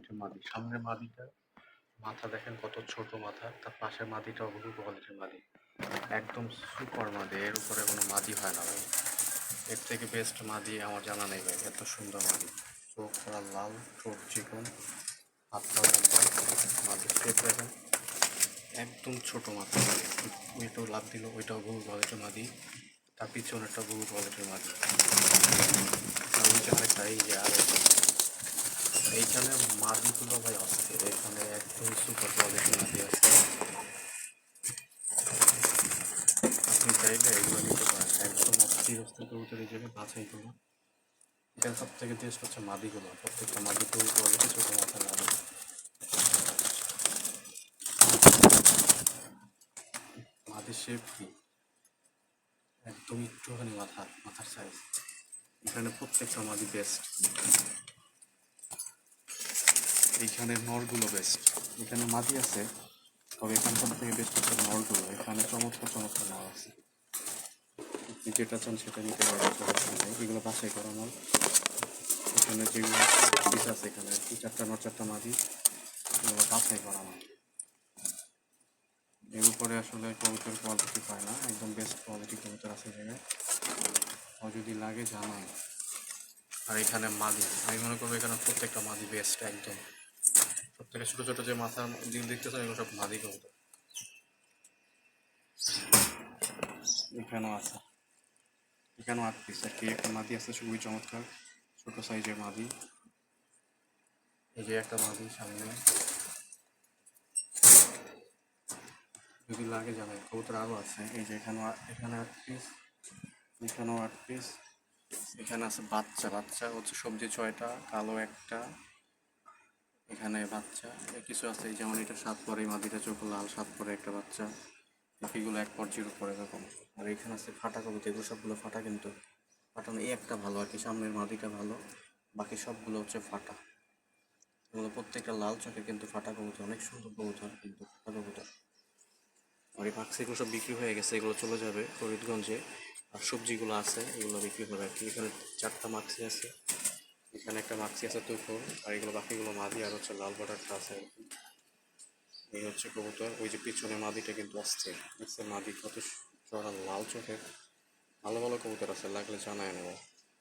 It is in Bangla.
কোয়ালিটির মাদি। সামনের মাদিটা মাথা দেখেন কত ছোট মাথা, তার পাশের মাদিটাও ব্লু কোয়ালিটির মাদি। একদম সুপার মাদি, এর উপরে কোনো মাদি হয় না ভাই। এর থেকে বেস্ট মাদি আমার জানা নেই ভাই, এত সুন্দর মাদি। চোখ পুরা লাল, ঠোঁট চিকন, হাতটাও লম্বা, মাদির শেপ দেখেন একদম ছোট মাথা। ওইটাও লাভ দিল, ওইটাও ব্লু কোয়ালিটির মাদি, তার পিছনেরটা ব্লু কোয়ালিটির মাদি। আর ওই যে আরেকটা, এই যে আরেকটা, এইখানে মাদিগুলো ভাই অস্থির, এখানে একদম সুপার কোয়ালিটির মাদি আছে। আপনি চাইলে এগুলো নিতে পারেন, একদম অস্থির অস্থির কবুতর হিসেবে বাছাই করুন। এখানে সব থেকে বেস্ট হচ্ছে মাদিগুলো, প্রত্যেকটা মাদি খুবই কোয়ালিটি, ছোটো মাথা মাদি। মাদির শেপ কি একদম একটুখানি মাথার সাইজ। এখানে প্রত্যেকটা মাদি বেস্ট, এইখানে নরগুলো বেস্ট। এখানে মাদি আছে, তবে এখানে সব থেকে বেস্ট হচ্ছে নরগুলো। এখানে চমৎকার চমৎকার নর আছে, আপনি যেটা চান সেটা নিতে পারবেন, সমস্যা নেই। এগুলো বাছাই করা নর। এখানে যেগুলো পিস আছে, এখানে 4টা নর 4টা মাদি, এগুলো বাছাই করা নর। এর উপরে আসলে কবুতর কোয়ালিটি পায় না, একদম বেস্ট কোয়ালিটি কবুতর আছে জায়গায়, ও যদি লাগে জানাই। আর এখানে মাদি, আমি মনে করবো এখানে প্রত্যেকটা মাদি বেস্ট একদম। সব থেকে ছোটো ছোটো যে মাথার ডিম দেখতেছেন, এগুলো সব মাদি কবুতর। এখানেও আছে, এখানেও 8 পিস। আর কি একটা মাদি আছে খুবই চমৎকার, ছোটো সাইজের মাদি। এই যে একটা মাদি সামনে, যদি লাগে জানাই। কবুতর আরও আছে, এই যে এখানে 8 পিস, এখানেও 8 পিস। এখানে আছে বাচ্চা, বাচ্চা হচ্ছে সবজি 6টা, কালো একটা, এখানে বাচ্চা কিছু আছে। এই যেমন এটা 7 পরে, মাদিটা চোখ লাল, 7 পরে একটা বাচ্চা, বাকিগুলো 1 পর 0 পরে এরকম। আর এখানে আছে ফাটা কবুতর, এগুলো সবগুলো ফাটা, কিন্তু ফাটানো এই একটা ভালো আর কি, সামনের মাদিটা ভালো, বাকি সবগুলো হচ্ছে ফাটা। এগুলো প্রত্যেকটা লাল চোখে, কিন্তু ফাটা কবুতর, অনেক সুন্দর কবুতর কিন্তু ফাটা কবুতর। আর এই পাখিগুলো সব বিক্রি হয়ে গেছে, এগুলো চলে যাবে ফরিদগঞ্জে। আর সবজিগুলো আছে, এগুলো বিক্রি হবে আর কি। এখানে 4টা মাক্সি আছে, এখানে একটা মাক্সি আছে তুখোর, আর এগুলো বাকিগুলো মাদি, আর হচ্ছে লাল বর্ডারটা আছে আর কি। এই হচ্ছে কবুতর। ওই যে পিছনে মাদিটা কিন্তু আসছে, দেখছে মাদি কত চড়া লাল চোখের। ভালো ভালো কবুতর আছে, লাগলে জানায় নেব।